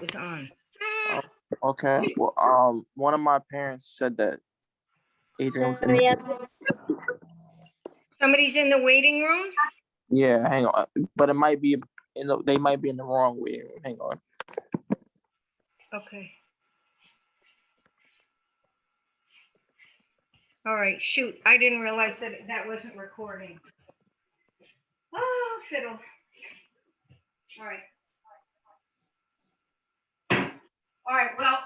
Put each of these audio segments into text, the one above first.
was on. Oh, okay. Well, one of my parents said that Adrian was in. Somebody's in the waiting room? Yeah, hang on. But it might be they might be in the wrong waiting room. Hang on. Okay. All right, shoot. I didn't realize that wasn't recording. Oh, fiddle. All right. All right, well,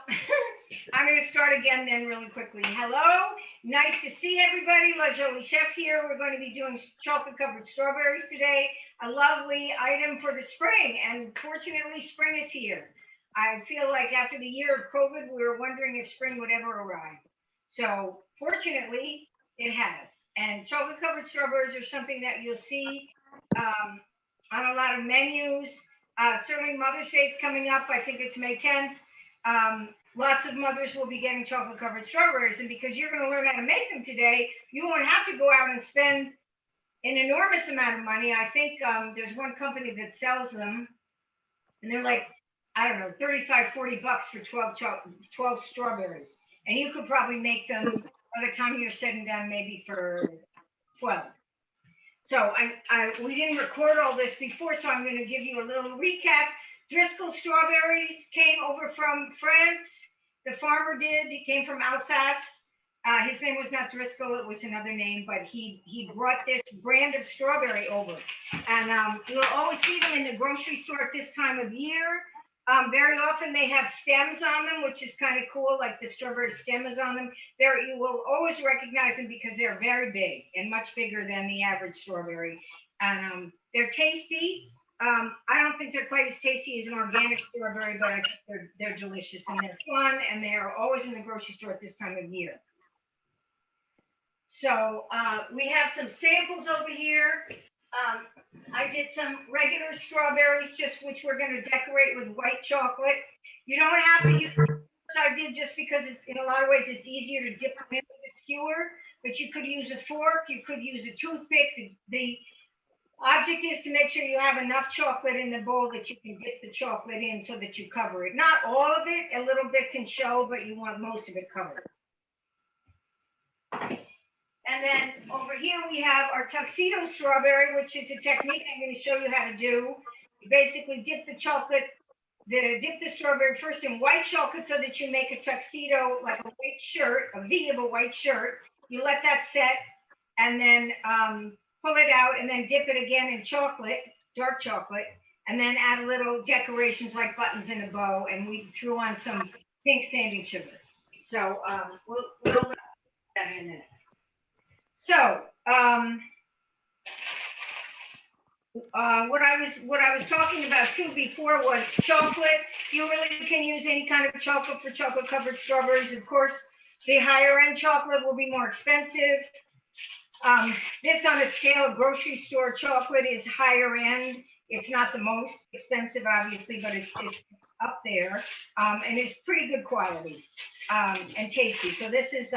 I'm going to start again then really quickly. Hello, nice to see everybody. La Jolie Chef here. We're going to be doing chocolate-covered strawberries today, a lovely item for the spring, and fortunately, spring is here. I feel like after the year of COVID, we were wondering if spring would ever arrive. So fortunately, it has. And chocolate-covered strawberries are something that you'll see on a lot of menus. Certainly Mother's Day is coming up. I think it's May 10th. Lots of mothers will be getting chocolate covered strawberries, and because you're going to learn how to make them today, you won't have to go out and spend an enormous amount of money. I think there's one company that sells them, and they're like, I don't know, 35, 40 bucks for 12 strawberries, and you could probably make them by the time you're sitting down maybe for 12. So we didn't record all this before, so I'm going to give you a little recap. Driscoll strawberries came over from France. The farmer did. He came from Alsace. His name was not Driscoll. It was another name, but he brought this brand of strawberry over. And you'll always see them in the grocery store at this time of year. Very often they have stems on them, which is kind of cool, like the strawberry stem is on them. You will always recognize them because they're very big and much bigger than the average strawberry. And they're tasty. I don't think they're quite as tasty as an organic strawberry, but I think they're delicious and they're fun, and they're always in the grocery store at this time of year. So we have some samples over here. I did some regular strawberries, which we're going to decorate with white chocolate. You don't have to use I did just because it's in a lot of ways it's easier to dip them in with a skewer, but you could use a fork, you could use a toothpick. The object is to make sure you have enough chocolate in the bowl that you can dip the chocolate in so that you cover it. Not all of it, a little bit can show, but you want most of it covered. And then over here we have our tuxedo strawberry, which is a technique I'm going to show you how to do. You basically dip the strawberry first in white chocolate so that you make a tuxedo, like a white shirt, a V of a white shirt. You let that set and then pull it out and then dip it again in chocolate, dark chocolate, and then add a little decorations like buttons and a bow, and we threw on some pink sanding sugar. So we'll look at that in a minute. So what I was talking about too before was chocolate. You really can use any kind of chocolate for chocolate covered strawberries. Of course, the higher end chocolate will be more expensive. This on a scale of grocery store chocolate is higher end. It's not the most expensive, obviously, but it's up there, and it's pretty good quality and tasty. So this is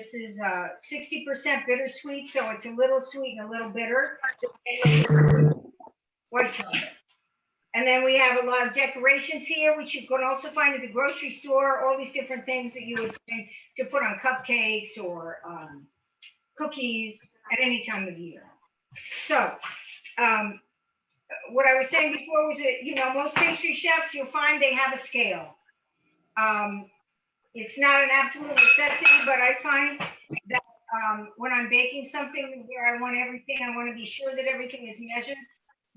60% bittersweet, so it's a little sweet and a little bitter. White chocolate. And then we have a lot of decorations here, which you can also find at the grocery store, all these different things that you would find to put on cupcakes or cookies at any time of year. So what I was saying before was that, most pastry chefs, you'll find they have a scale. It's not an absolute necessity, but I find that when I'm baking something where I want to be sure that everything is measured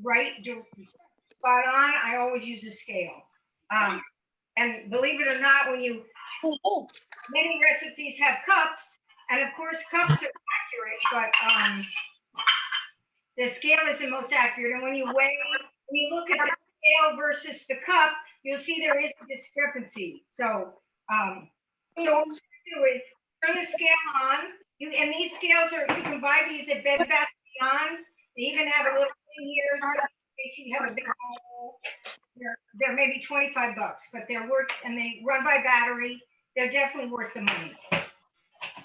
right, spot on, I always use a scale. And believe it or not, many recipes have cups, and of course cups are accurate, but the scale is the most accurate. And when you look at the scale versus the cup, you'll see there is a discrepancy. So what you do is turn the scale on. And these scales you can buy these at Bed Bath & Beyond. They even have a little thing here so in case you have a big bowl. They're maybe 25 bucks, but they're worth, and they run by battery. They're definitely worth the money.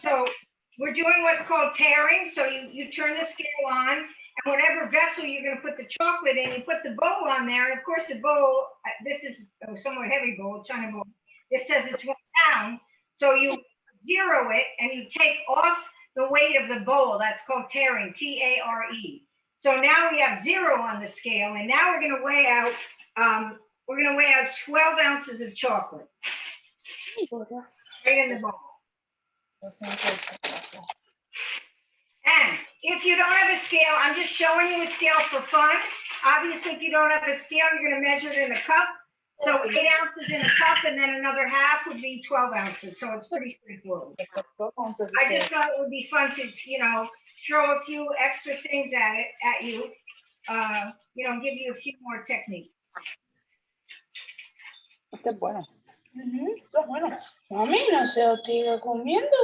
So we're doing what's called tearing. So you turn the scale on, and whatever vessel you're going to put the chocolate in, you put the bowl on there. And of course, the bowl, this is a somewhat heavy bowl, China bowl. This says it's 1 pound. So you zero it and you take off the weight of the bowl. That's called taring, T-A-R-E. So now we have 0 on the scale, and now we're going to weigh out. We're going to weigh out 12 ounces of chocolate. Right in the bowl. And if you don't have a scale, I'm just showing you a scale for fun. Obviously, if you don't have a scale, you're going to measure it in a cup. So 8 ounces in a cup, and then another half would be 12 ounces. So it's pretty straightforward. I just thought it would be fun to, throw a few extra things at you, give you a few more techniques. Está bueno. Está bueno. Mami, no se sigue comiendo.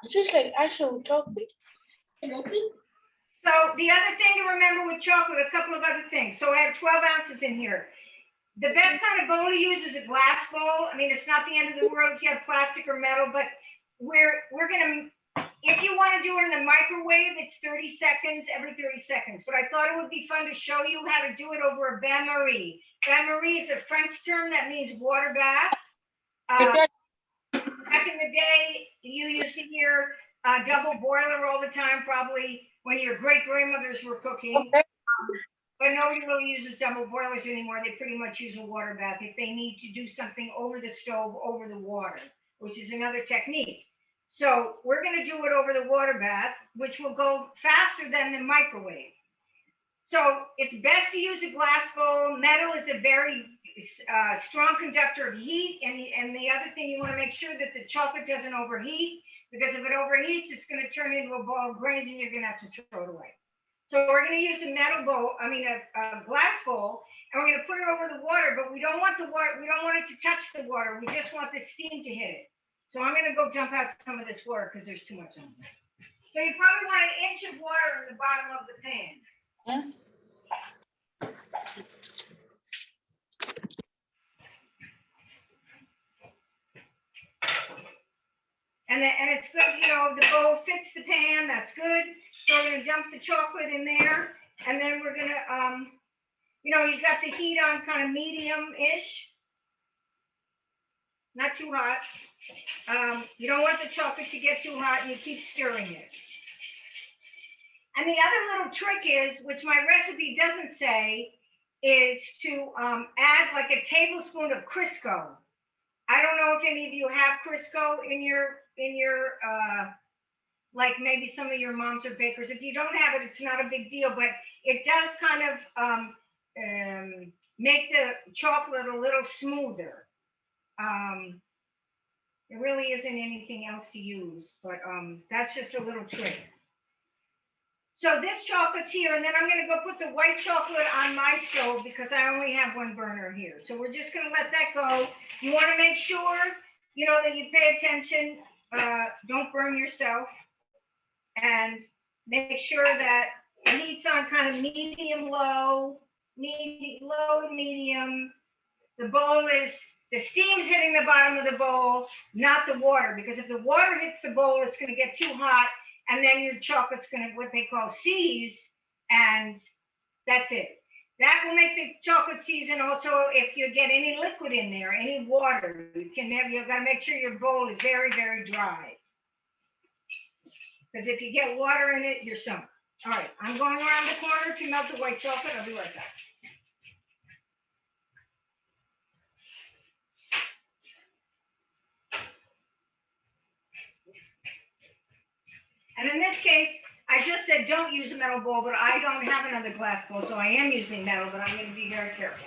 This is like actual chocolate. So the other thing to remember with chocolate, a couple of other things. So I have 12 ounces in here. The best kind of bowl to use is a glass bowl. I mean, it's not the end of the world if you have plastic or metal, but we're gonna, if you want to do it in the microwave, it's 30 seconds, every 30 seconds. But I thought it would be fun to show you how to do it over a bain-marie. Bain-marie is a French term that means water bath. Back in the day, you used to hear double boiler all the time, probably when your great-grandmothers were cooking. But nobody really uses double boilers anymore. They pretty much use a water bath if they need to do something over the stove, over the water, which is another technique. So we're going to do it over the water bath, which will go faster than the microwave. So it's best to use a glass bowl. Metal is a very strong conductor of heat. And the other thing, you want to make sure that the chocolate doesn't overheat, because if it overheats, it's going to turn into a ball of grains and you're going to have to throw it away. So we're going to use a glass bowl, and we're going to put it over the water, but we don't want the water, we don't want it to touch the water. We just want the steam to hit it. So I'm going to go dump out some of this water because there's too much on it. So you probably want 1 inch of water in the bottom of the pan. And it's good, the bowl fits the pan, that's good. So we're going to dump the chocolate in there, and then we're going to, you've got the heat on kind of medium-ish, not too hot. You don't want the chocolate to get too hot, and you keep stirring it. And the other little trick is, which my recipe doesn't say, is to add like a tablespoon of Crisco. I don't know if any of you have Crisco in your like maybe some of your moms are bakers. If you don't have it, it's not a big deal, but it does kind of make the chocolate a little smoother. There really isn't anything else to use, but that's just a little trick. So this chocolate's here, and then I'm going to go put the white chocolate on my stove because I only have 1 burner here. So we're just going to let that go. You want to make sure, that you pay attention. Don't burn yourself. And make sure that the heat's on kind of low to medium. The bowl is, the steam's hitting the bottom of the bowl, not the water, because if the water hits the bowl, it's going to get too hot, and then your chocolate's going to, what they call seize, and that's it. That will make the chocolate seize, and also if you get any liquid in there, any water, you've got to make sure your bowl is very, very dry. Because if you get water in it, you're sunk. All right, I'm going around the corner to melt the white chocolate. I'll be right back. And in this case, I just said don't use a metal bowl, but I don't have another glass bowl, so I am using metal, but I'm going to be very careful.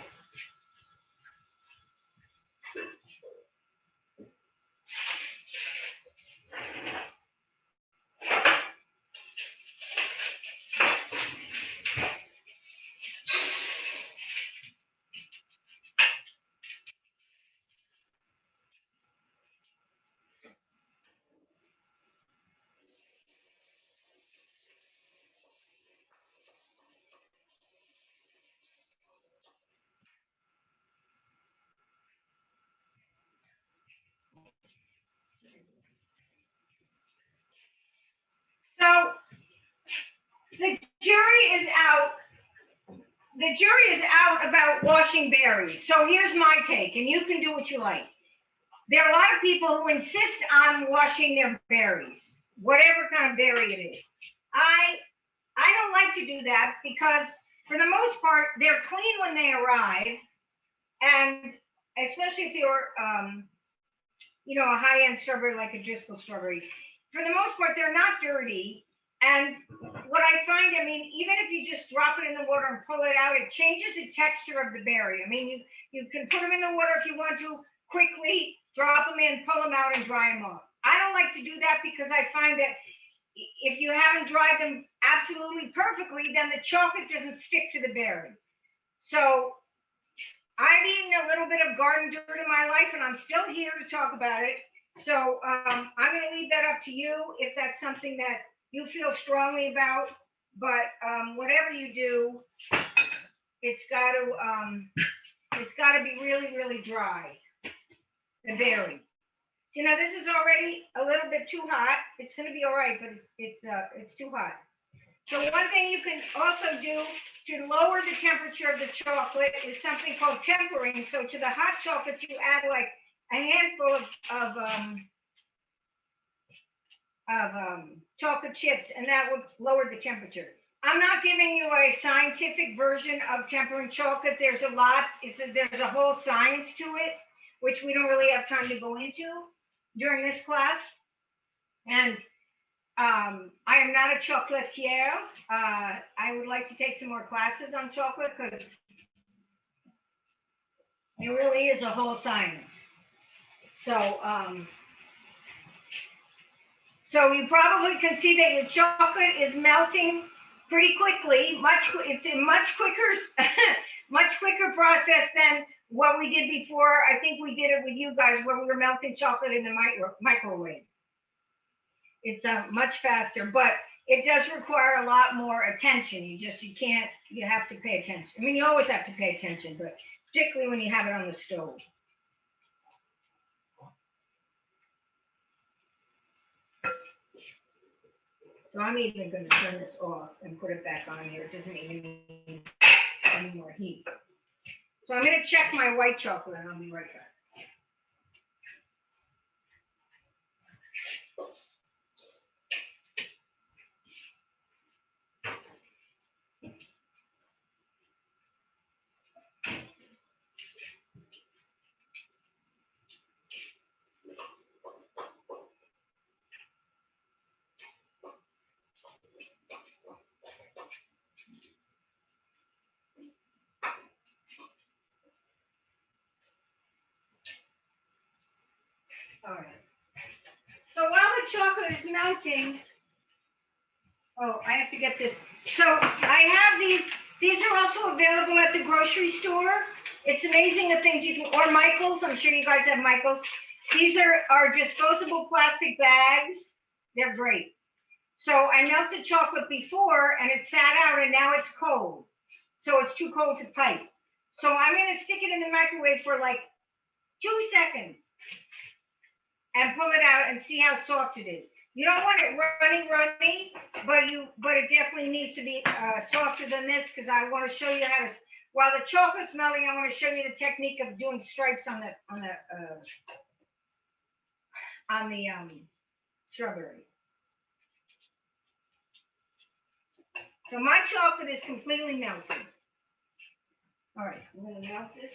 jury is out. The jury is out about washing berries. So here's my take, and you can do what you like. There are a lot of people who insist on washing their berries, whatever kind of berry it is. I don't like to do that because for the most part, they're clean when they arrive. And especially if you're, a high-end strawberry like a Driscoll strawberry, for the most part, they're not dirty. And what I find, even if you just drop it in the water and pull it out, it changes the texture of the berry. You can put them in the water if you want to quickly, drop them in, pull them out, and dry them off. I don't like to do that because I find that if you haven't dried them absolutely perfectly, then the chocolate doesn't stick to the berry. So I've eaten a little bit of garden dirt in my life, and I'm still here to talk about it. So I'm going to leave that up to you if that's something that you feel strongly about. But whatever you do, it's got to be really, really dry. The berry. See, now this is already a little bit too hot. It's going to be all right, but it's too hot. So one thing you can also do to lower the temperature of the chocolate is something called tempering. So to the hot chocolate, you add like a handful of chocolate chips, and that would lower the temperature. I'm not giving you a scientific version of tempering chocolate. There's a lot. There's a whole science to it, which we don't really have time to go into during this class. And I am not a chocolatier. I would like to take some more classes on chocolate because it really is a whole science. So you probably can see that your chocolate is melting pretty quickly. It's a much quicker process than what we did before. I think we did it with you guys where we were melting chocolate in the microwave. It's much faster, but it does require a lot more attention. You have to pay attention. You always have to pay attention, but particularly when you have it on the stove. So I'm even going to turn this off and put it back on here. It doesn't even need any more heat. So I'm going to check my white chocolate and I'll be right back. All right. So while the chocolate is melting, I have to get this. So I have these. These are also available at the grocery store. It's amazing the things you can, or Michael's. I'm sure you guys have Michael's. These are disposable plastic bags. They're great. So I melted chocolate before and it sat out and now it's cold. So it's too cold to pipe. So I'm going to stick it in the microwave for like 2 seconds and pull it out and see how soft it is. You don't want it runny, but it definitely needs to be softer than this because I want to show you how to. While the chocolate's melting, I want to show you the technique of doing stripes on the strawberry. So my chocolate is completely melted. All right, I'm going to melt this.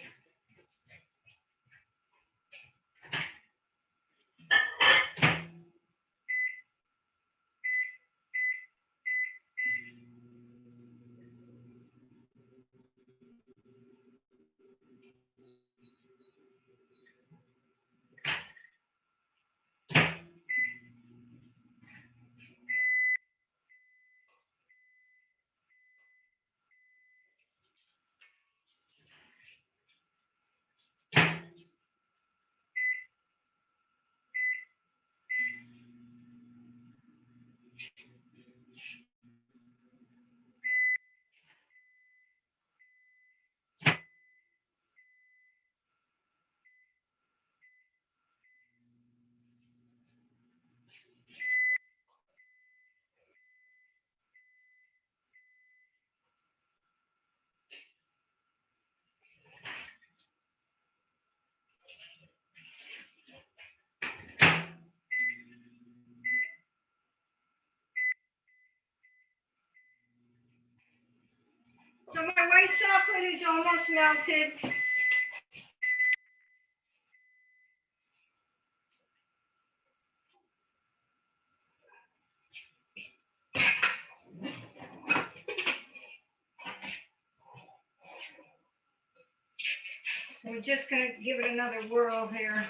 almost melted. So we're just gonna give it another whirl here.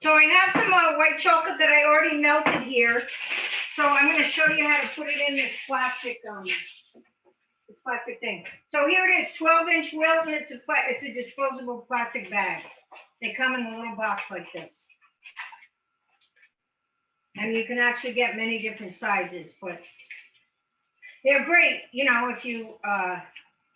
So I have some white chocolate that I already melted here. So I'm going to show you how to put it in this plastic thing. So here it is, 12-inch Wilton. It's a disposable plastic bag. They come in a little box like this. And you can actually get many different sizes, but they're great, you know, if you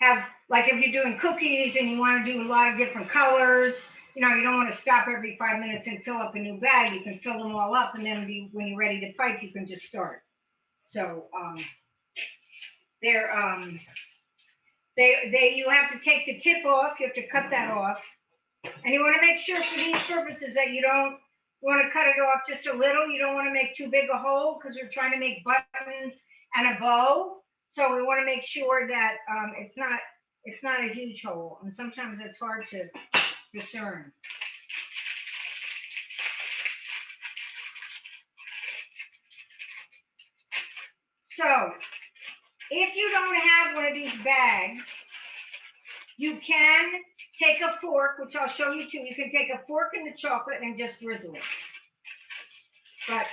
have, like if you're doing cookies and you want to do a lot of different colors, you know, you don't want to stop every 5 minutes and fill up a new bag. You can fill them all up, and then when you're ready to pipe, you can just start. So you have to take the tip off. You have to cut that off, and you want to make sure for these purposes that you don't want to cut it off just a little. You don't want to make too big a hole because we're trying to make buttons and a bow. So we want to make sure that it's not a huge hole, and sometimes it's hard to discern. So if you don't have one of these bags, you can take a fork, which I'll show you too. You can take a fork in the chocolate and just drizzle it. But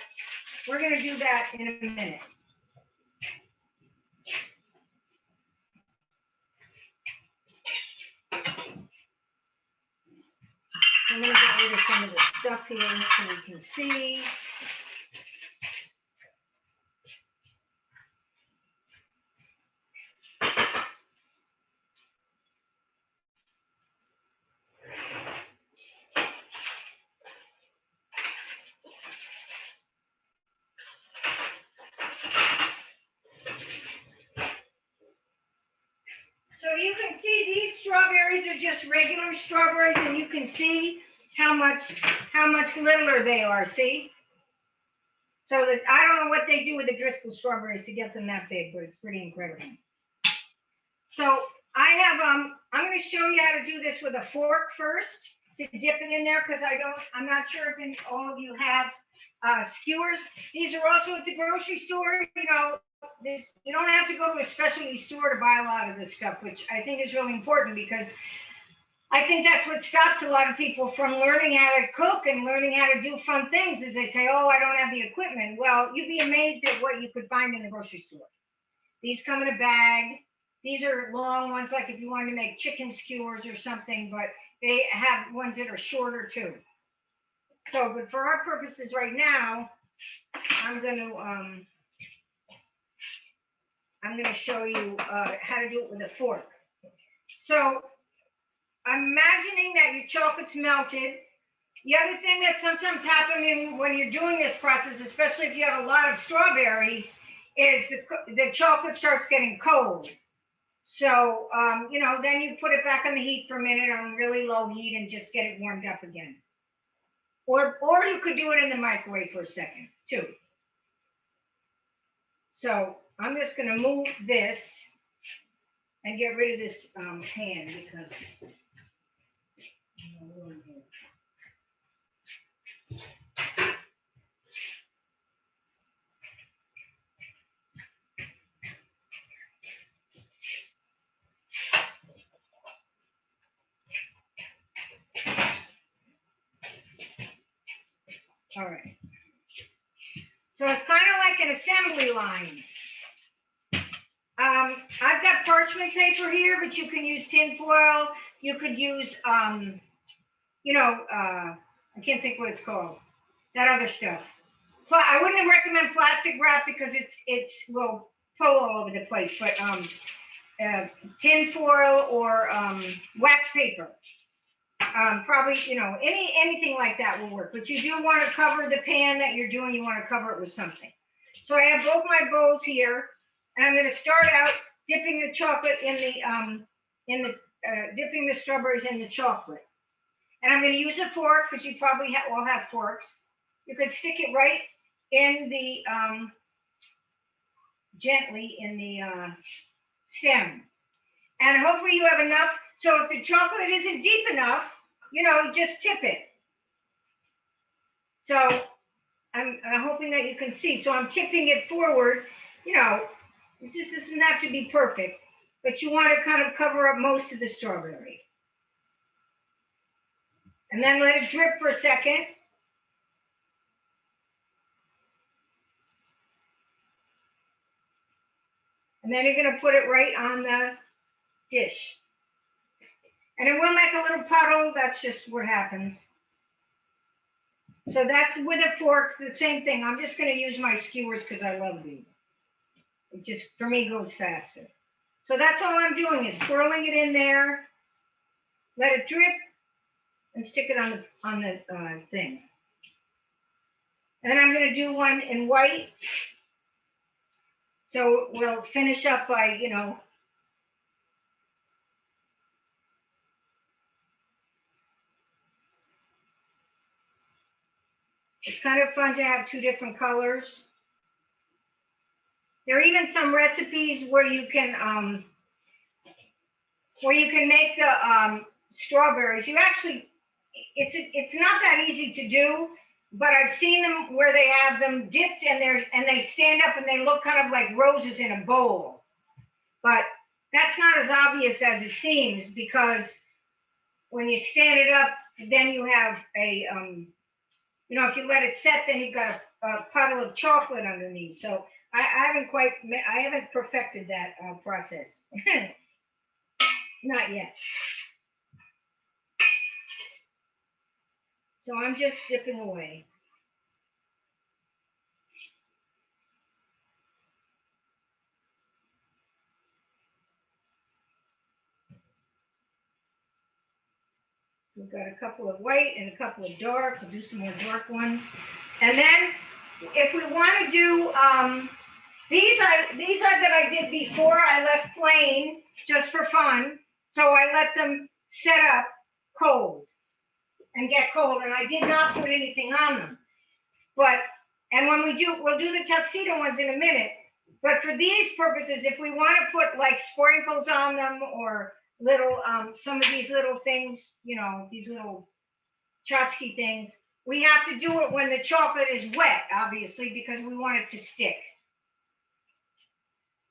we're going to do that in a minute. I'm going to get rid of some of the stuff here so we can see. So you can see these strawberries are just regular strawberries, and you can see how much littler they are, see? So that I don't know what they do with the Driscoll strawberries to get them that big, but it's pretty incredible. So I have I'm going to show you how to do this with a fork first to dip it in there, because I'm not sure if all of you have skewers. These are also at the grocery store. You know, you don't have to go to a specialty store to buy a lot of this stuff, which I think is really important, because I think that's what stops a lot of people from learning how to cook and learning how to do fun things, is they say, oh, I don't have the equipment. Well, you'd be amazed at what you could find in the grocery store. These come in a bag. These are long ones, like if you wanted to make chicken skewers or something, but they have ones that are shorter too. So, but for our purposes right now, I'm going to show you how to do it with a fork. So I'm imagining that your chocolate's melted. The other thing that sometimes happens when you're doing this process, especially if you have a lot of strawberries, is the chocolate starts getting cold. So, you know, then you put it back on the heat for a minute on really low heat and just get it warmed up again. Or you could do it in the microwave for a second too. So I'm just going to move this and get rid of this pan, because all right. So it's kind of like an assembly line. I've got parchment paper here, but you can use tin foil. You could use, you know, I can't think what it's called. That other stuff. I wouldn't recommend plastic wrap because will pull all over the place, but tin foil or wax paper. Probably, anything like that will work, but you do want to cover the pan that you're doing. You want to cover it with something. So I have both my bowls here, and I'm going to start out dipping the chocolate dipping the strawberries in the chocolate. And I'm going to use a fork because you probably all have forks. You could stick it right in the, gently in the stem. And hopefully you have enough. So if the chocolate isn't deep enough, just tip it. So I'm hoping that you can see. So I'm tipping it forward. This doesn't have to be perfect, but you want to kind of cover up most of the strawberry. And then let it drip for a second. And then you're going to put it right on the dish. And it will make a little puddle. That's just what happens. So that's with a fork, the same thing. I'm just going to use my skewers because I love these. It just, for me, goes faster. So that's all I'm doing is twirling it in there, let it drip, and stick it on the thing. And then I'm going to do one in white. So we'll finish up by, it's kind of fun to have two different colors. There are even some recipes where you can make the strawberries. It's not that easy to do, but I've seen them where they have them dipped and they stand up and they look kind of like roses in a bowl. But that's not as obvious as it seems, because when you stand it up, then you have a if you let it set, then you've got a puddle of chocolate underneath. So I haven't perfected that process. Not yet. So I'm just dipping away. We've got a couple of white and a couple of dark. We'll do some more dark ones. And then if we want to do, these are that I did before. I left plain just for fun. So I let them set up cold and get cold. And I did not put anything on them. And when we'll do the tuxedo ones in a minute. But for these purposes, if we want to put like sprinkles on them or little, some of these little things, these little tchotchke things, we have to do it when the chocolate is wet, obviously, because we want it to stick.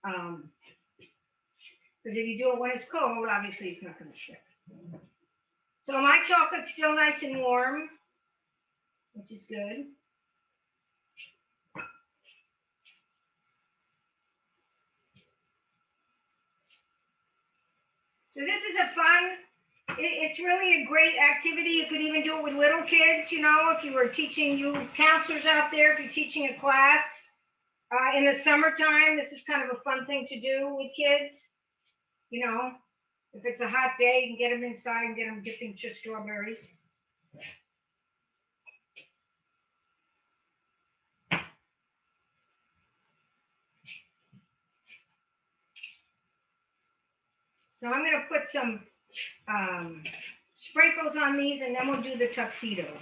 Because if you do it when it's cold, obviously it's not going to stick. So my chocolate's still nice and warm, which is good. So this is a fun, it's really a great activity. You could even do it with little kids, if you were teaching, you counselors out there, if you're teaching a class in the summertime, this is kind of a fun thing to do with kids. If it's a hot day, you can get them inside and get them dipping strawberries. So I'm going to put some sprinkles on these, and then we'll do the tuxedo.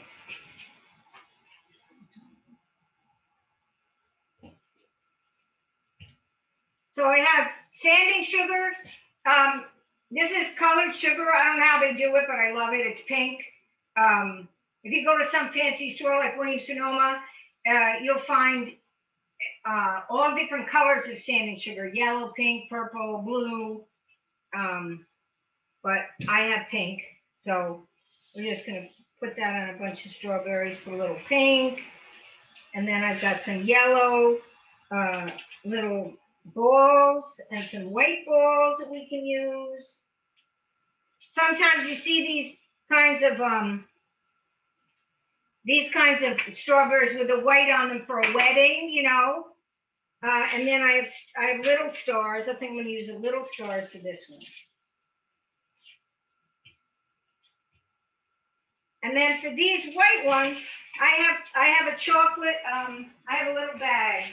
So I have sanding sugar. This is colored sugar. I don't know how they do it, but I love it. It's pink. If you go to some fancy store like Williams-Sonoma, you'll find all different colors of sanding sugar: yellow, pink, purple, blue. But I have pink, so we're just going to put that on a bunch of strawberries, put a little pink, and then I've got some yellow little balls and some white balls that we can use. Sometimes you see these kinds of these kinds of strawberries with the white on them for a wedding, you know. And then I have little stars. I think I'm going to use the little stars for this one. And then for these white ones, I have a chocolate. I have a little bag.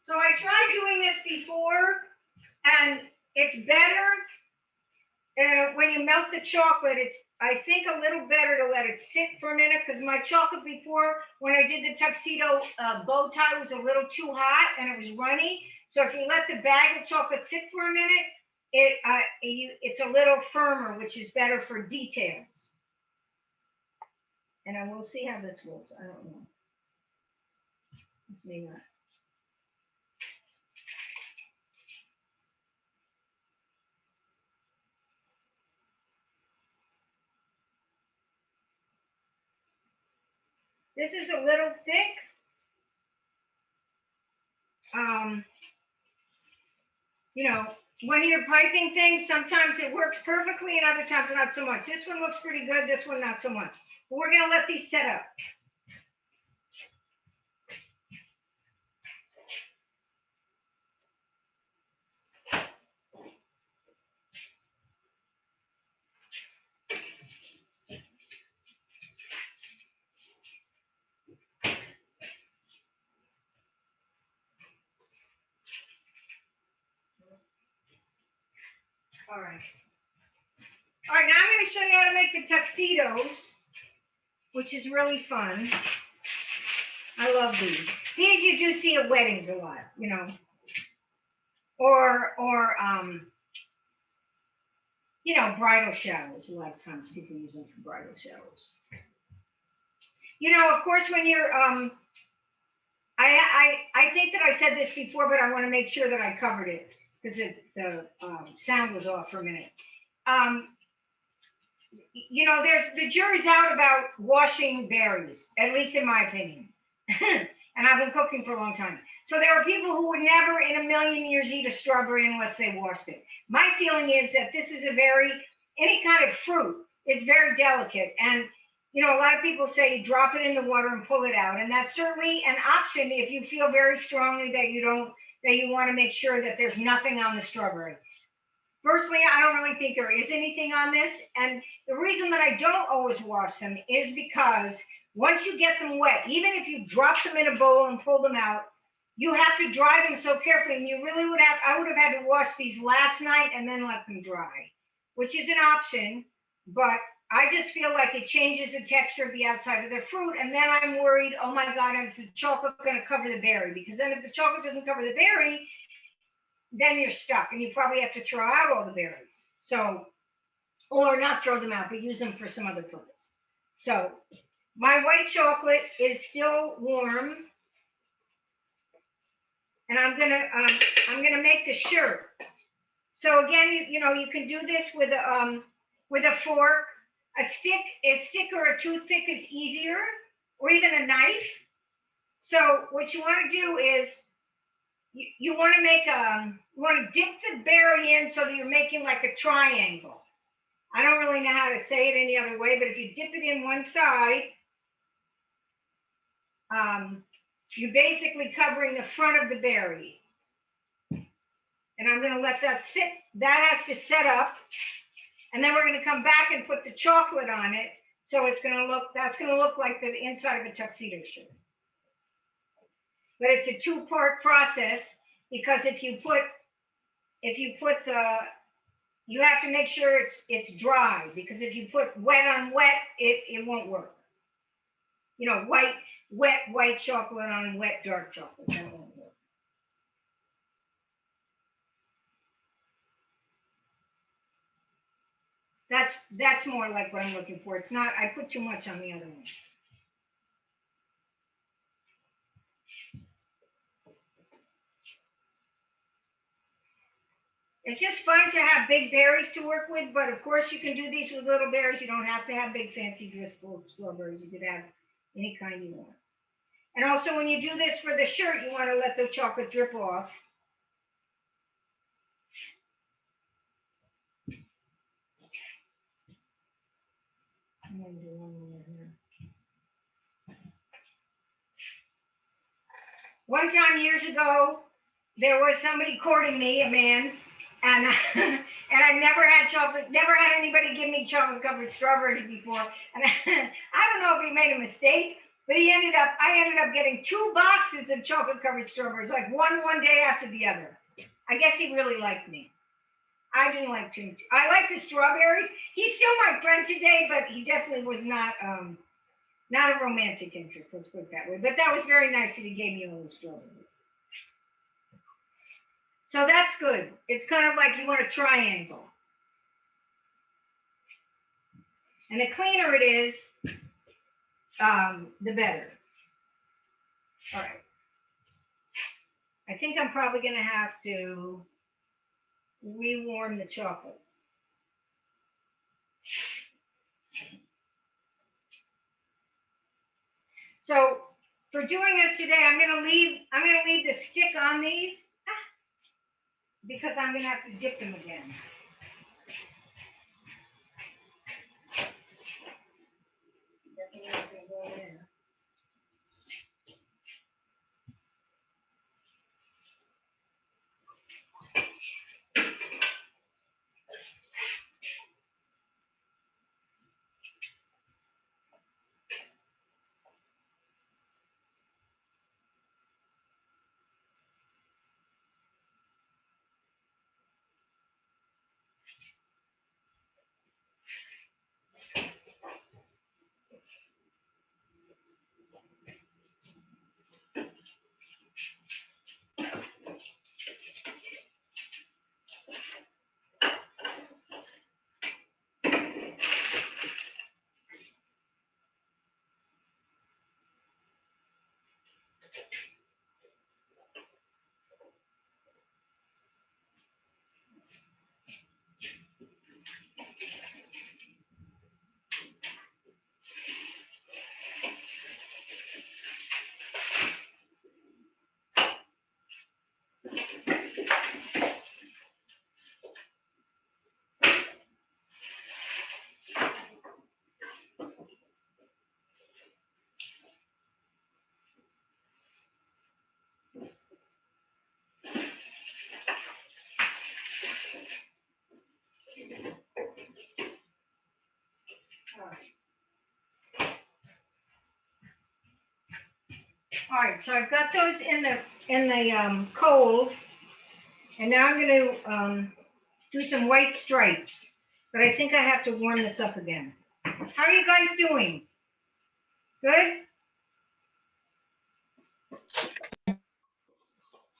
So I tried doing this before, and it's better when you melt the chocolate. It's, I think, a little better to let it sit for a minute, because my chocolate before, when I did the tuxedo bow tie, was a little too hot and it was runny. So if you let the bag of chocolate sit for a minute, it's a little firmer, which is better for details. And I will see how this works. I don't know. Let's see that. This is a little thick. You know, when you're piping things, sometimes it works perfectly and other times not so much. This one looks pretty good, this one not so much. But we're gonna let these set up. All right. All right, now I'm going to show you how to make the tuxedos, which is really fun. I love these. These you do see at weddings a lot, you know, or you know, bridal showers. A lot of times people use them for bridal showers. You know, of course, when you're I think that I said this before, but I want to make sure that I covered it because the sound was off for a minute. You know, the jury's out about washing berries, at least in my opinion. And I've been cooking for a long time. So there are people who would never in a million years eat a strawberry unless they washed it. My feeling is that this is any kind of fruit, it's very delicate. And, you know, a lot of people say drop it in the water and pull it out. And that's certainly an option if you feel very strongly that you want to make sure that there's nothing on the strawberry. Personally, I don't really think there is anything on this. And the reason that I don't always wash them is because once you get them wet, even if you drop them in a bowl and pull them out, you have to dry them so carefully. And I would have had to wash these last night and then let them dry, which is an option. But I just feel like it changes the texture of the outside of the fruit. And then I'm worried, oh my God, is the chocolate going to cover the berry? Because then if the chocolate doesn't cover the berry, then you're stuck and you probably have to throw out all the berries. So, or not throw them out, but use them for some other purpose. So my white chocolate is still warm. And I'm gonna make the shirt. So again, you know, you can do this with a fork. A stick or a toothpick is easier, or even a knife. So what you want to do is you want to dip the berry in so that you're making like a triangle. I don't really know how to say it any other way, but if you dip it in one side, you're basically covering the front of the berry. And I'm going to let that sit. That has to set up. And then we're going to come back and put the chocolate on it. So that's going to look like the inside of a tuxedo shirt. But it's a two-part process because if you have to make sure it's dry, because if you put wet on wet, it won't work. You know, wet white chocolate on wet dark chocolate, that won't work. That's more like what I'm looking for. It's not, I put too much on the other one. It's just fun to have big berries to work with, but of course you can do these with little berries. You don't have to have big fancy Driscoll strawberries. You could have any kind you want. And also when you do this for the shirt, you want to let the chocolate drip off. I'm gonna do one more here. One time years ago, there was somebody courting me, a man, and and I never had chocolate, never had anybody give me chocolate covered strawberries before. And I don't know if he made a mistake, but I ended up getting 2 boxes of chocolate covered strawberries, like one day after the other. I guess he really liked me. I didn't like him. I like the strawberries. He's still my friend today, but he definitely was not a romantic interest. Let's put it that way. But that was very nice that he gave me all the strawberries. So that's good. It's kind of like you want a triangle. And the cleaner it is, the better. All right. I think I'm probably going to have to rewarm the chocolate. So for doing this today, I'm going to leave the stick on these because I'm going to have to dip them again. All right, so I've got those in the cold, and now I'm going to do some white stripes, but I think I have to warm this up again. How are you guys doing? Good?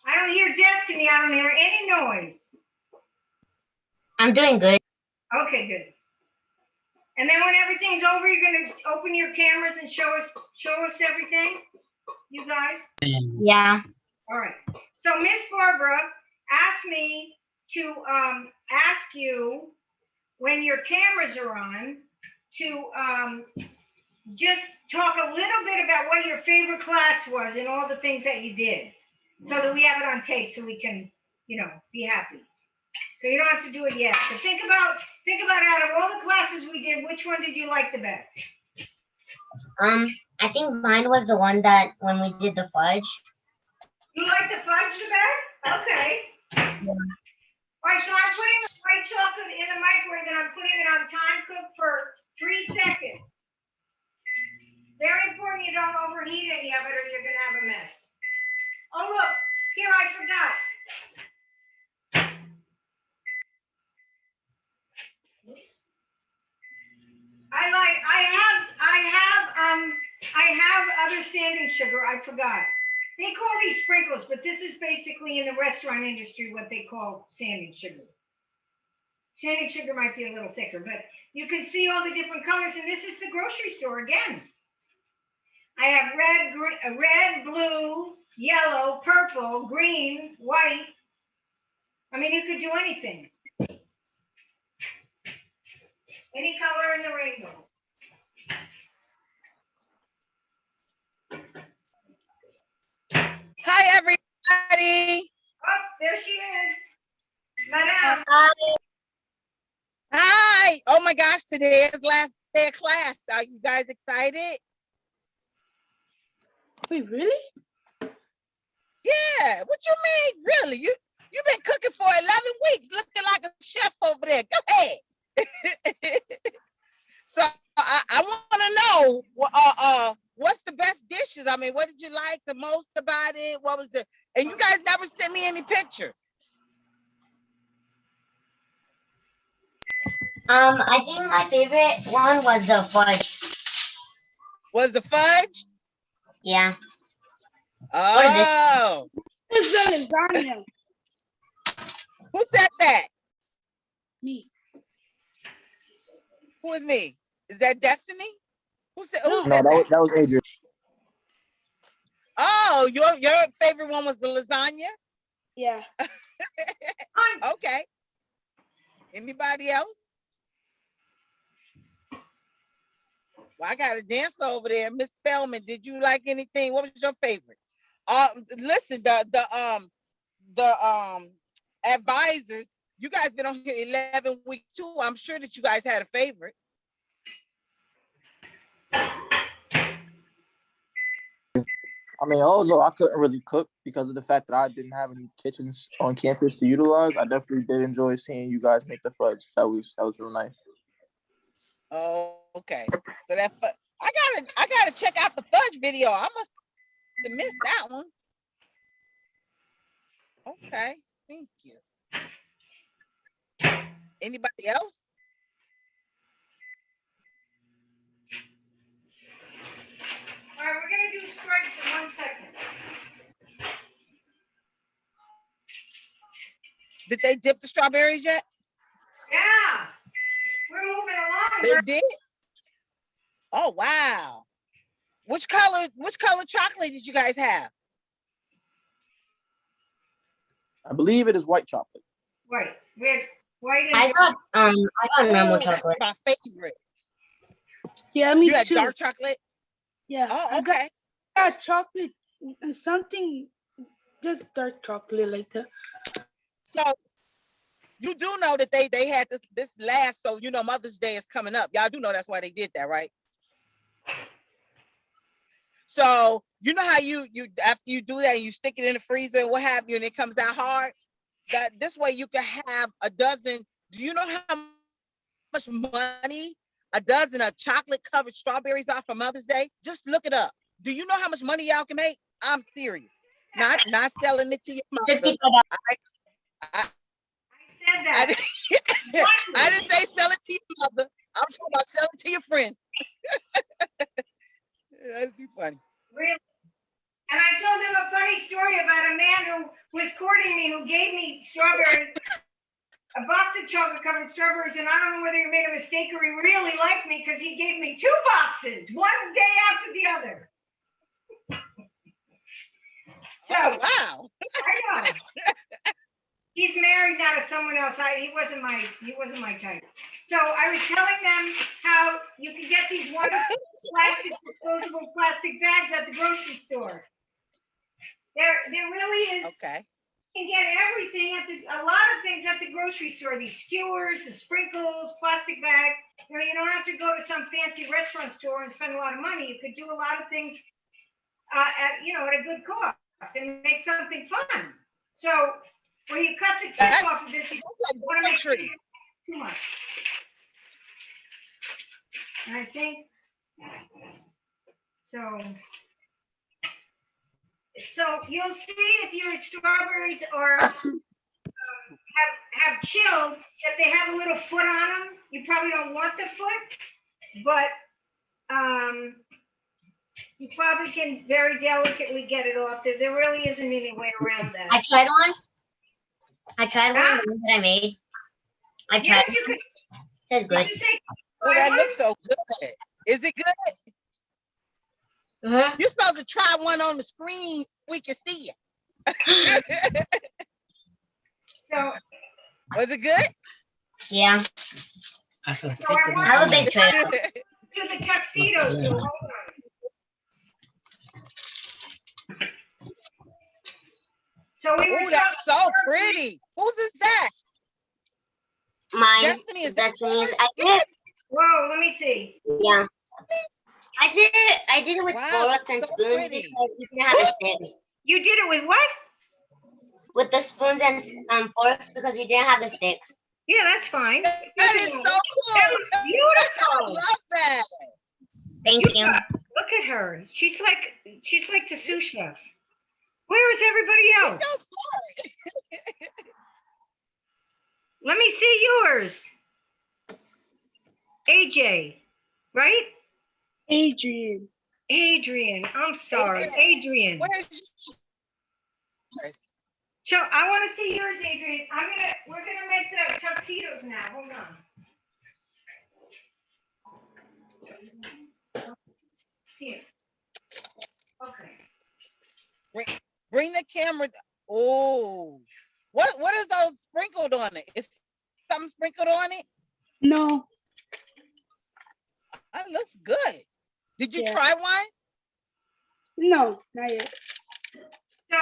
I don't hear Destiny. I don't hear any noise. I'm doing good. Okay, good. And then when everything's over, you're going to open your cameras and show us everything, you guys? Yeah. All right. So Miss Barbara asked me to ask you when your cameras are on to just talk a little bit about what your favorite class was and all the things that you did, so that we have it on tape so we can, be happy. So you don't have to do it yet. But think about out of all the classes we did, which one did you like the best? I think mine was the one that when we did the fudge. You like the fudge the best? Okay. Yeah. All right, so I'm putting the white chocolate in the microwave and I'm putting it on time cook for 3 seconds. Very important you don't overheat any of it or you're gonna have a mess. Oh look, here I forgot. I have other sanding sugar. I forgot. They call these sprinkles, but this is basically in the restaurant industry what they call sanding sugar. Sanding sugar might be a little thicker, but you can see all the different colors, and this is the grocery store again. I have red, blue, yellow, purple, green, white. I mean, you could do anything. Any color in the rainbow. Hi, everybody. Oh, there she is. Madame. Hi. Hi. Oh my gosh, today is last day of class. Are you guys excited? Wait, really? Yeah. What you mean, really? You've been cooking for 11 weeks, looking like a chef over there. Go ahead. So I want to know what's the best dishes? I mean, what did you like the most about it? What was the, and you guys never sent me any pictures. I think my favorite one was the fudge. Was the fudge? Yeah. What is it? Oh, It's the lasagna. who said that? Me. Who is me? Is that Destiny? Who said No. who No, said that was, that? that was Adrian. Oh, your favorite one was the lasagna? Yeah. Okay. Anybody else? Well, I got a dancer over there. Miss Spellman, did you like anything? What was your favorite? Listen, the advisors, you guys been on here 11 weeks too. I'm sure that you guys had a favorite. I mean, although I couldn't really cook because of the fact that I didn't have any kitchens on campus to utilize, I definitely did enjoy seeing you guys make the fudge. That was real nice. Oh, okay. So that I gotta check out the fudge video. I must have missed that one. Okay, thank you. Anybody else? All right, we're gonna do strikes in 1 second. Did they dip the strawberries yet? Yeah, we're moving along. They did. Oh wow. Which color chocolate did you guys have? I believe it is white chocolate. Right, we're white and I got normal Oh, chocolate. that's my favorite. Yeah, me You had too. dark chocolate? Yeah. Oh, I okay. got chocolate, something, just dark chocolate like that. So you do know that they had this last, so you know Mother's Day is coming up. Y'all do know that's why they did that, right? So you know how you after you do that, you stick it in the freezer and what have you, and it comes out hard. That this way you can have a dozen. Do you know how much money a dozen of chocolate covered strawberries are for Mother's Day? Just look it up. Do you know how much money y'all can make? I'm serious. Not selling it to your mother. $65. I said that. I didn't say sell it to your mother. I'm talking about sell it to your friend. That's too funny. Really? And I told him a funny story about a man who was courting me, who gave me strawberries, a box of chocolate covered strawberries, and I don't know whether he made a mistake or he really liked me because he gave me 2 boxes, one day after the other. So, Oh wow. I know. He's married now to someone else. He wasn't my type. So I was telling them how you can get these wonderful disposable plastic bags at the grocery store. There really is. Okay. You can get everything a lot of things at the grocery store. These skewers, the sprinkles, plastic bags. You don't have to go to some fancy restaurant store and spend a lot of money. You could do a lot of things at a good cost and make something fun. So when you cut the tip off of this, you don't want to make sure you don't too much. And I think so. So you'll see if your strawberries are have chilled that they have a little foot on them. You probably don't want the foot, but you probably can very delicately get it off. There really isn't any way around that. I tried one, the one that I made. I tried. Yes, you could. Tastes good. Did you say Oh, that looks so good. Is it good? Mm-hmm. You're supposed to try one on the screen so we can see it. so? Was it good? Yeah. So I I want have a big tray. to do the tuxedos. So hold on. So we were Oh, that's so pretty. Whose is that? Mine. Destiny is that Destiny's. yours? I did. Whoa, let me see. Yeah. I did it with Wow, forks and so spoons pretty. because we didn't have the sticks. You did it with what? With the spoons and forks because we didn't have the sticks. Yeah, that's fine. That is so That cool. was I beautiful. love that. Thank you. Look at her. She's like the sous chef. Where is everybody She's else? so smart. Let me see yours. AJ, right? Adrian. Adrian. I'm sorry. Adrian. Where's yours? So I want to see yours, Adrian. We're gonna make the tuxedos now. Hold on. Here. Okay. Bring the camera. Oh, what is those sprinkled on it? Is something sprinkled on it? No. That looks good. Did you Yeah. try one? No, not yet. So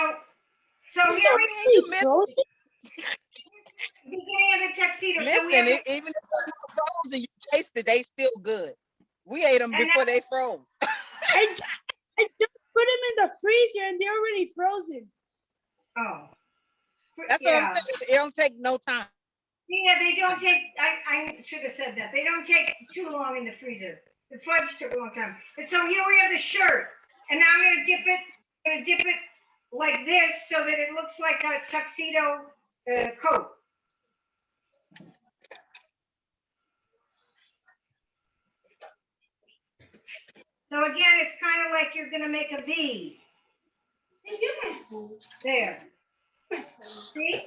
It's here we Man, you missed frozen? beginning of the tuxedo. So we Listen, have even if they're frozen, you taste it, they still good. We ate them And before they froze. I just put them in the freezer and they're already frozen. oh. That's what I'm saying. It don't take no time. Yeah, they don't take, I should have said that. They don't take too long in the freezer. The fudge took a long time. And so here we have the shirt. And now I'm gonna dip it like this so that it looks like a tuxedo coat. So again, it's kind of like you're gonna make a V. Hey, get my phone. There. My phone. See?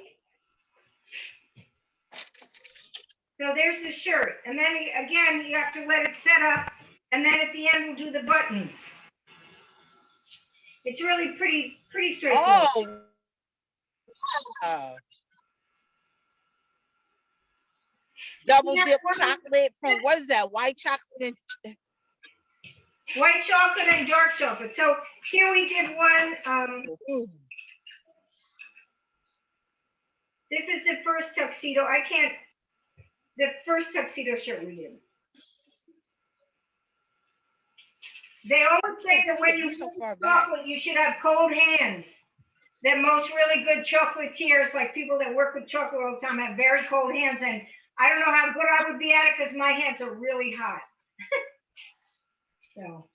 So there's the shirt. And then again, you have to let it set up. And then at the end, we'll do the buttons. It's really pretty straightforward. Oh, wow. Double Yeah, dip what- chocolate from, what is that? White chocolate and White chocolate and dark chocolate. So here we did one. ooh. This is the first tuxedo. The first tuxedo shirt we did. They always say that when you You're so do far back. chocolate, you should have cold hands. That most really good chocolatiers, like people that work with chocolate all the time, have very cold hands. And I don't know how good I would be at it because my hands are really hot. So.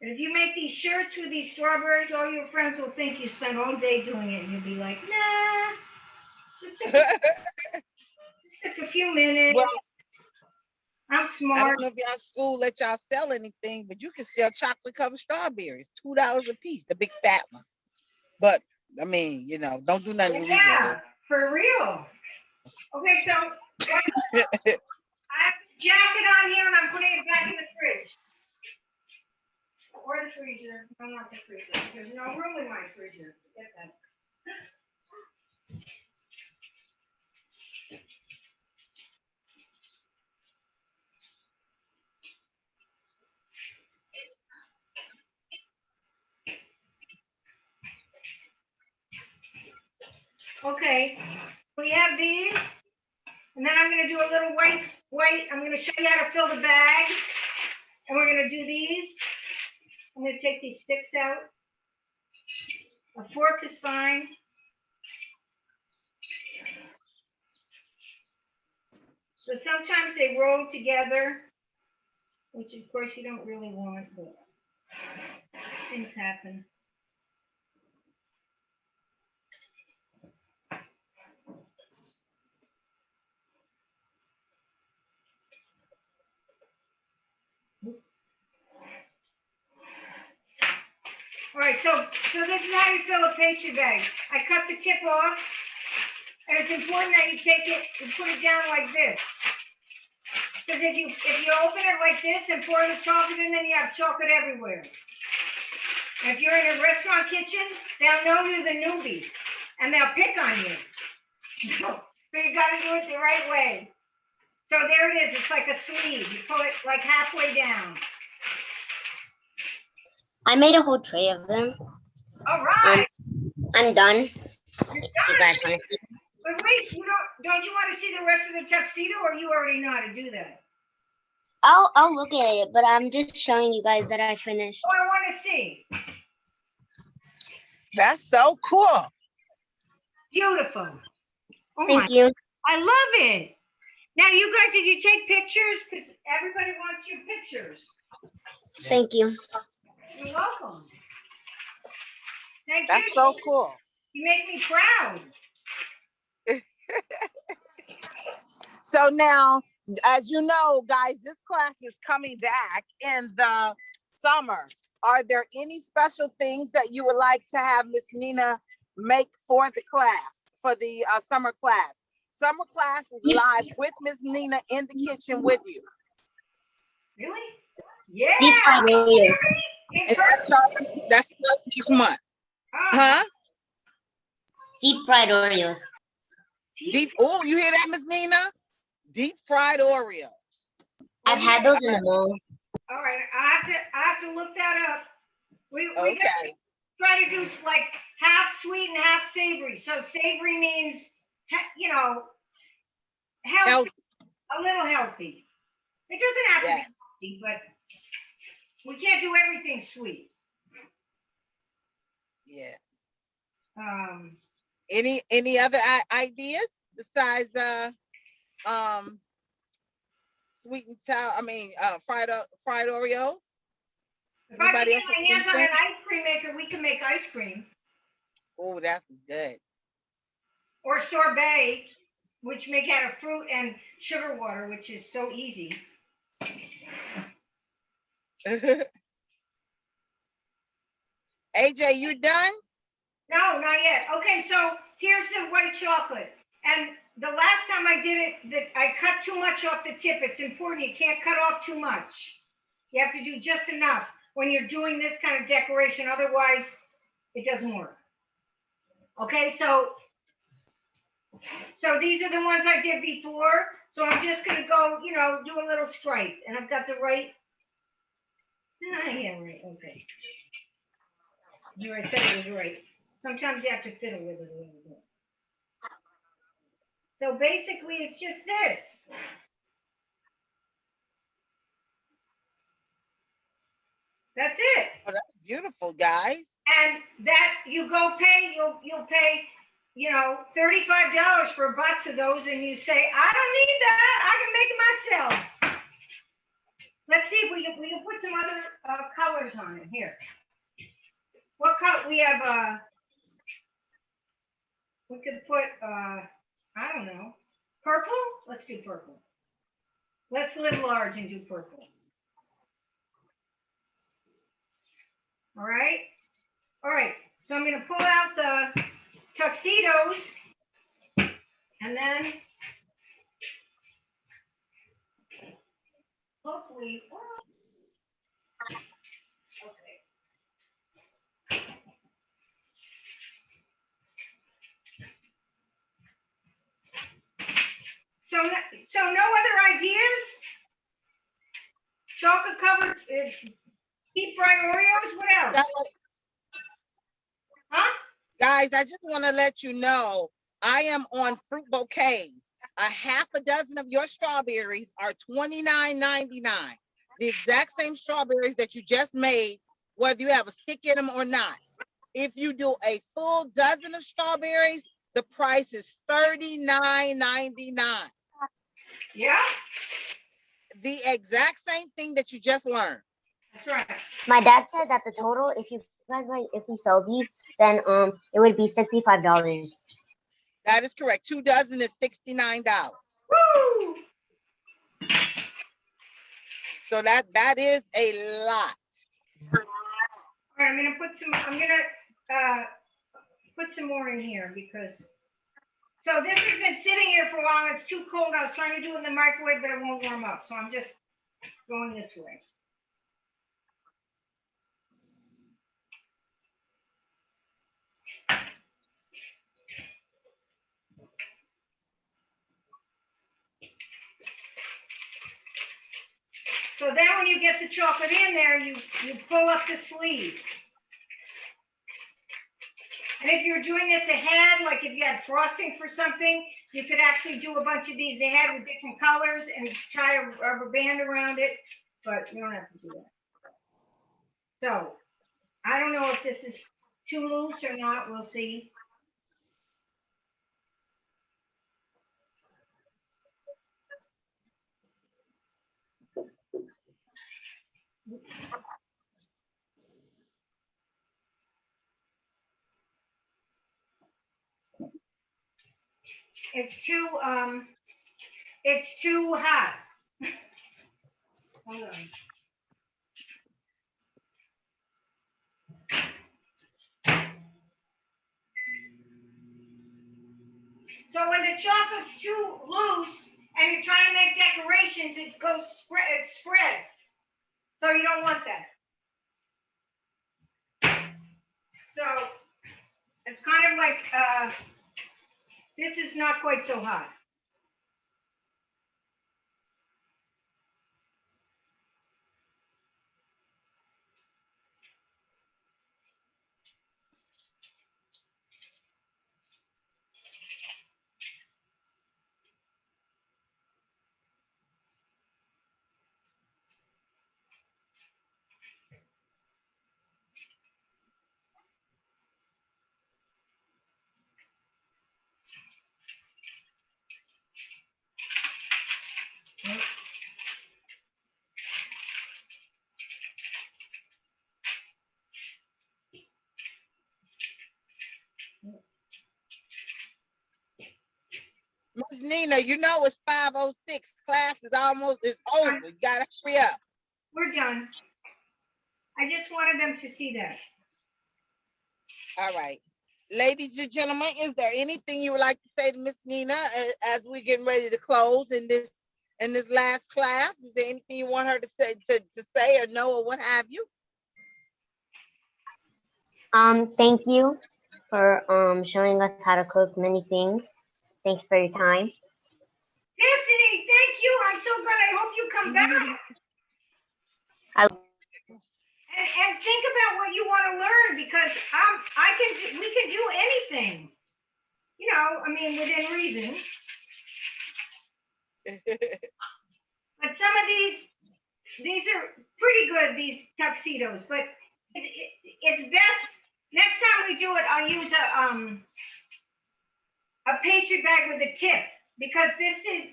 And if you make these shirts with these strawberries, all your friends will think you spent all day doing it. And you'll be like, nah, just took a few minutes. Well, I'm I smart. don't know if y'all school let y'all sell anything, but you can sell chocolate covered strawberries, $2 a piece, the big fat ones. But I mean, you know, don't do nothing illegal. Yeah, for real. Okay, so I have the jacket on here and I'm putting it back in the fridge. Or the freezer. No, not the freezer. There's no room in my freezer. Forget that. Okay, we have these. And then I'm gonna do a little white. I'm gonna show you how to fill the bag. And we're gonna do these. I'm gonna take these sticks out. A fork is fine. So sometimes they roll together, which of course you don't really want, but things happen. All right, so this is how you fill a pastry bag. I cut the tip off, and it's important that you take it and put it down like this. Because if you open it like this and pour the chocolate in, then you have chocolate everywhere. And if you're in a restaurant kitchen, they'll know you're the newbie, and they'll pick on you. So you got to do it the right way. So there it is. It's like a sleeve. You pull it like halfway down. I made a whole tray of them. All right. I'm done. you guys want to see? But wait, don't you want to see the rest of the tuxedo, or you already know how to do that? I'll look at it, but I'm just showing you guys that I finished. Oh, I want to see. That's so cool. Beautiful. Oh my, Thank you. I love it. Now, you guys, did you take pictures? Because everybody wants your pictures. Thank you. You're welcome. Thank That's you. so cool. You make me proud. So now, as you know, guys, this class is coming back in the summer. Are there any special things that you would like to have Miss Nina make for the class, for the summer class? Summer class is live with Miss Nina in the kitchen with you. Really? Yeah. Deep fried Oreos. In person? That's next month. Ah, Huh? Deep fried Oreos. Deep, oh, you hear that, Miss Nina? Deep fried Oreos. I've had those in the mall. All right, I have to look that up. We gotta Okay. try to do like half sweet and half savory. So savory means, you know, healthy, Healthy. a little healthy. It doesn't have to Yes. be healthy, but we can't do everything sweet. Yeah. Um, Any other ideas besides sweet and sour? I mean, fried Oreos. if I Anybody can else get with my hands on an anything? ice cream maker, we can make ice cream Oh, that's good. or sorbet, which make out of fruit and sugar water, which is so easy. AJ, you done? No, not yet. Okay, so here's the white chocolate. And the last time I did it, I cut too much off the tip. It's important. You can't cut off too much. You have to do just enough when you're doing this kind of decoration. Otherwise, it doesn't work. Okay, so these are the ones I did before. So I'm just going to go, do a little stripe. And I've got the right. Yeah, right. Okay. I said it was right. Sometimes you have to fiddle with it a little bit. So basically, it's just this. That's it. Oh, that's beautiful, guys. And that you'll pay, $35 for a box of those, and you say, I don't need that. I can make it myself. Let's see if we can put some other colors on it here. What color we have? We could put I don't know, purple. Let's do purple. Let's live large and do purple. All right. All right. So I'm going to pull out the tuxedos, and then hopefully. Okay. So no other ideas? Chocolate covered deep fried Oreos. What else? Huh? Guys, I just want to let you know, I am on fruit bouquets. A half a dozen of your strawberries are $29.99. The exact same strawberries that you just made, whether you have a stick in them or not. If you do a full dozen of strawberries, the price is $39.99. Yeah. The exact same thing that you just learned. That's right. My dad said that the total, if we sell these, then it would be $65. That is correct. 2 dozen is $69. Woo! So that is a lot. All right, I'm gonna put some more in here because. So this has been sitting here for a while. It's too cold. I was trying to do it in the microwave, but it won't warm up. So I'm just going this way. So then when you get the chocolate in there, you pull up the sleeve. And if you're doing this ahead, like if you had frosting for something, you could actually do a bunch of these ahead with different colors and tie a rubber band around it, but you don't have to do that. So, I don't know if this is too loose or not, we'll see. It's too hot. Hold on. So when the chocolate's too loose and you're trying to make decorations, it spreads. So you don't want that. So it's kind of like, this is not quite so hot. Miss Nina, you know it's 5:06. Class is over. You gotta hurry up. We're done. I just wanted them to see that. All right. Ladies and gentlemen, is there anything you would like to say to Miss Nina as we're getting ready to close in this last class? Is there anything you want her to say or know or what have you? Thank you for showing us how to cook many things. Thanks for your time. Tiffany, thank you. I'm so glad. I hope you come back. And think about what you want to learn, because we can do anything. You know, I mean, within reason. But some of these are pretty good, these tuxedos, but it's best, next time we do it, I'll use a pastry bag with a tip, because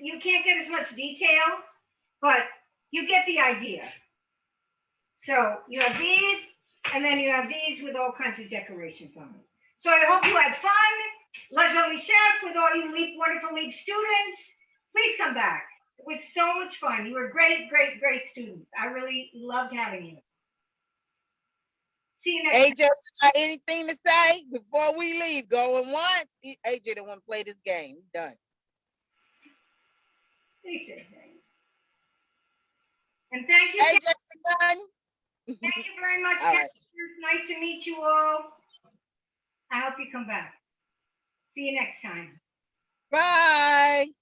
you can't get as much detail, but you get the idea. So you have these, and then you have these with all kinds of decorations on them. So I hope you had fun. La Jolie Chef, with all you wonderful LEAP students, please come back. It was so much fun. You were great, great, great students. I really loved having you. See you next AJ, got anything to say before we leave? Going once. AJ don't want to play this game. He's done. And thank you. AJ, done. Thank you very much. All right. It's nice to meet you all. I hope you come back. See you next time. Bye.